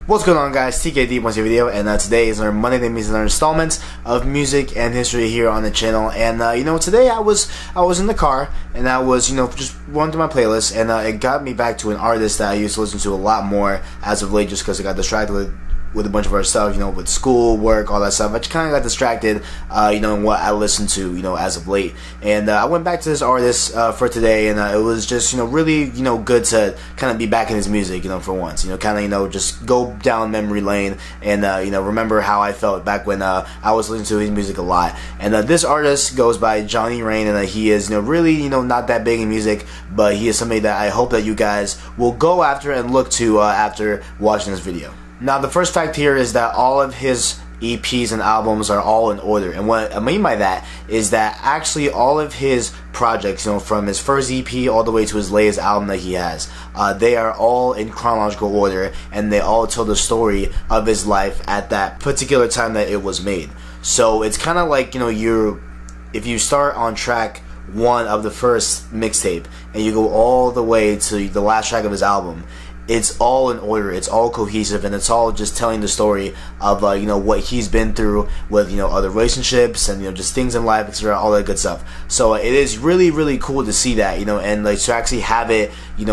What's going on, guys? TKD wants your video, and today is our Monday Day Music installment of music and history here on the channel. And today I was in the car and I was just going through my playlist, and it got me back to an artist that I used to listen to a lot more as of late, just because I got distracted with a bunch of other stuff, with school, work, all that stuff. I just kind of got distracted, in what I listened to, as of late. And I went back to this artist for today, and it was just, really, good to kind of be back in his music, for once. Just go down memory lane and, remember how I felt back when I was listening to his music a lot. And this artist goes by Johnny Rain, and he is, really, not that big in music, but he is somebody that I hope that you guys will go after and look to after watching this video. Now, the first fact here is that all of his EPs and albums are all in order, and what I mean by that is that actually all of his projects, from his first EP all the way to his latest album that he has, they are all in chronological order, and they all tell the story of his life at that particular time that it was made. So it's kind of like, if you start on track 1 of the first mixtape and you go all the way to the last track of his album, it's all in order, it's all cohesive, and it's all just telling the story of what he's been through with other relationships and just things in life, etc., all that good stuff. So it is really, really cool to see that, and like to actually have it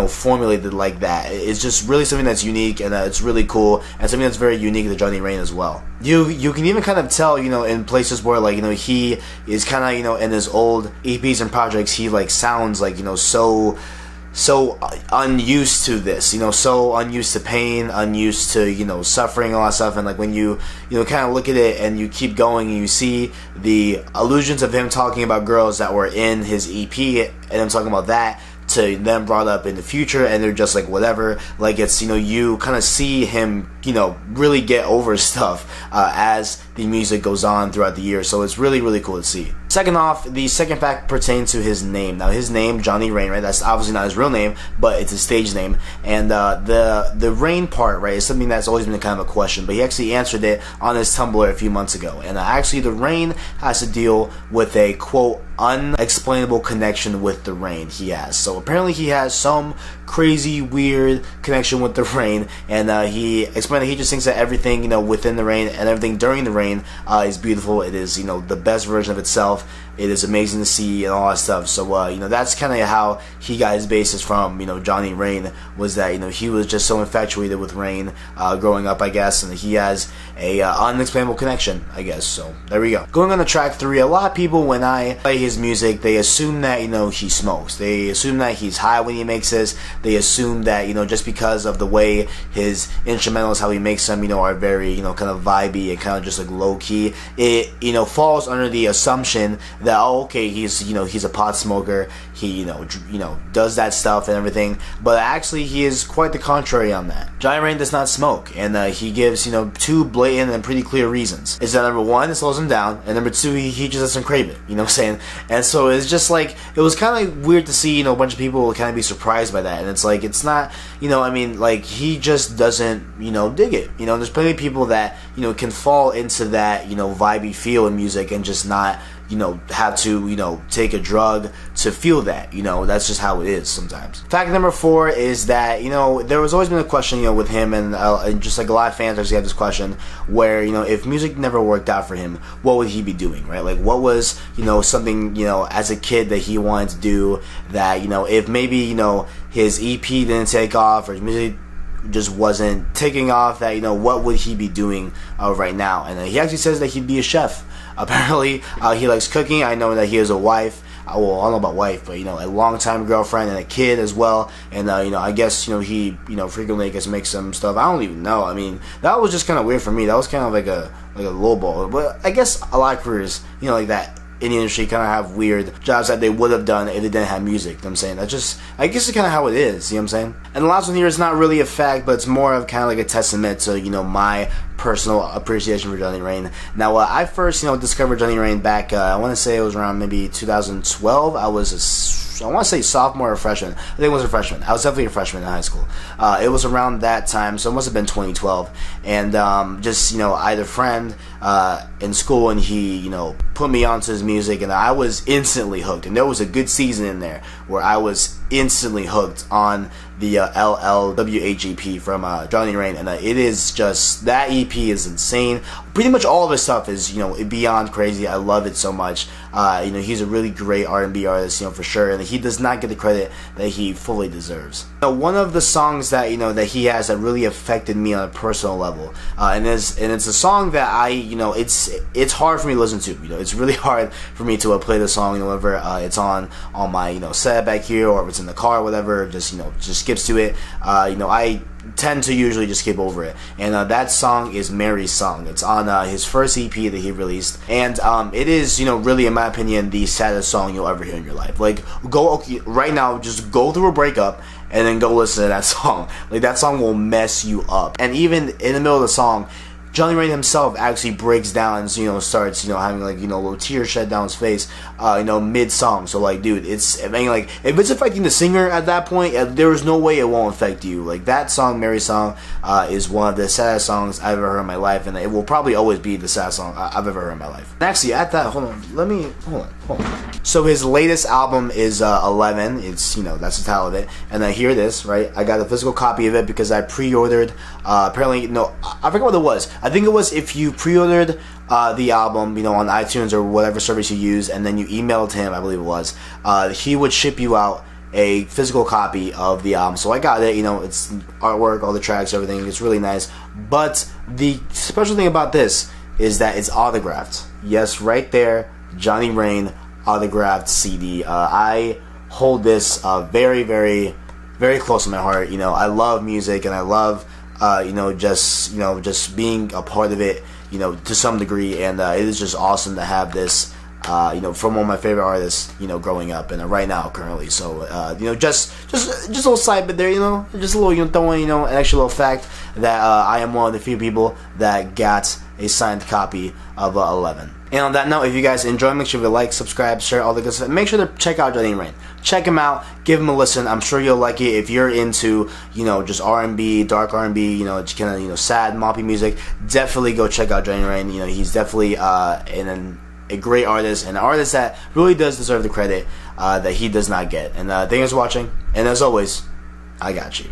formulated like that. It's just really something that's unique, and it's really cool, and something that's very unique to Johnny Rain as well. You can even kind of tell, in places where he is kind of in his old EPs and projects, he sounds so unused to this, so unused to pain, unused to, suffering, all that stuff. And when you kind of look at it and you keep going and you see the allusions of him talking about girls that were in his EP and him talking about that to them brought up in the future, and they're just whatever, it's you kind of see him really get over stuff as the music goes on throughout the year. So it's really, really cool to see. Second off, the second fact pertains to his name. Now, his name, Johnny Rain, right, that's obviously not his real name, but it's his stage name. And the Rain part, right, is something that's always been kind of a question, but he actually answered it on his Tumblr a few months ago. And actually the Rain has to deal with a, quote, unexplainable connection with the rain he has. So apparently he has some crazy, weird connection with the rain, and he explained that he just thinks that everything within the rain and everything during the rain is beautiful. It is the best version of itself. It is amazing to see and all that stuff. So that's kind of how he got his basis from, Johnny Rain, was that he was just so infatuated with rain growing up, I guess, and he has a unexplainable connection, I guess. So there we go. Going on to track 3, a lot of people, when I play his music, they assume that he smokes. They assume that he's high when he makes this. They assume that just because of the way his instrumentals, how he makes them, are very kind of vibey and kind of just low key. It falls under the assumption that, oh, okay, he's a pot smoker, he does that stuff and everything, but actually he is quite the contrary on that. Johnny Rain does not smoke, and he gives 2 blatant and pretty clear reasons. Is that number 1, it slows him down, and number 2, he just doesn't crave it, what I'm saying? And so it's just it was kind of weird to see a bunch of people kind of be surprised by that, and it's not, he just doesn't dig it. There's plenty of people that can fall into that vibey feel in music and just not have to take a drug to feel that. That's just how it is sometimes. Fact number 4 is that there was always been a question with him, and just a lot of fans actually have this question where if music never worked out for him, what would he be doing, right? What was something as a kid that he wanted to do, that if maybe his EP didn't take off, or his music just wasn't taking off, that what would he be doing right now? And he actually says that he'd be a chef. Apparently he likes cooking. I know that he has a wife, well, I don't know about wife, but a long-time girlfriend and a kid as well. And I guess he frequently makes some stuff. I don't even know. I mean, that was just kind of weird for me. That was kind of like a low ball. But I guess a lot of careers like that in the industry kind of have weird jobs that they would have done if they didn't have music. I'm saying I guess it's kind of how it is. I'm saying. And the last one here is not really a fact, but it's more of kind of a testament to my personal appreciation for Johnny Rain. Now, I first discovered Johnny Rain back, I want to say it was around maybe 2012. I want to say sophomore or freshman. I think it was a freshman. I was definitely a freshman in high school. It was around that time, so it must have been 2012. And I had a friend in school, and he put me onto his music, and I was instantly hooked. And there was a good season in there where I was instantly hooked on the LLWHEP from Johnny Rain, and it is just, that EP is insane. Pretty much all of his stuff is, you know, beyond crazy. I love it so much. You know, he's a really great R&B artist, you know, for sure, and he does not get the credit that he fully deserves. Now, one of the songs that, you know, that he has that really affected me on a personal level, and it's a song that I, you know, it's hard for me to listen to. You know, it's really hard for me to play the song, you know, whenever it's on my, you know, set back here, or if it's in the car or whatever, just, you know, just skips to it. You know, I tend to usually just skip over it, and that song is Mary's Song. It's on his first EP that he released, and it is, you know, really, in my opinion, the saddest song you'll ever hear in your life. Like, okay, right now, just go through a breakup and then go listen to that song. Like, that song will mess you up. And even in the middle of the song, Johnny Rain himself actually breaks down and, you know, starts, you know, having, like, you know, a little tear shed down his face, you know, mid-song. So, like, dude, I mean, like, if it's affecting the singer at that point, there is no way it won't affect you. Like, that song, Mary's Song, is one of the saddest songs I've ever heard in my life, and it will probably always be the saddest song I've ever heard in my life. And actually, at that, hold on. So his latest album is 11. It's, you know, that's the title of it. And I hear this, right? I got a physical copy of it because I pre-ordered, apparently, no, I forget what it was. I think it was if you pre-ordered the album, you know, on iTunes or whatever service you use, and then you emailed him, I believe it was, he would ship you out a physical copy of the album. So I got it, you know, it's artwork, all the tracks, everything. It's really nice. But the special thing about this is that it's autographed. Yes, right there, Johnny Rain autographed CD. I hold this very, very, very close to my heart. You know, I love music, and I love you know, just being a part of it, you know, to some degree, and it is just awesome to have this, you know, from one of my favorite artists, you know, growing up, and right now, currently. So, you know, just a little side bit there, you know, just a little, you know, throwing, you know, an extra little fact that I am one of the few people that got a signed copy of 11. And on that note, if you guys enjoy, make sure to like, subscribe, share, all the good stuff. Make sure to check out Johnny Rain. Check him out. Give him a listen. I'm sure you'll like it. If you're into, you know, just R&B, dark R&B, you know, just kind of, you know, sad, moppy music, definitely go check out Johnny Rain. You know, he's definitely a great artist, and an artist that really does deserve the credit that he does not get. And thank you guys for watching. And as always, I got you.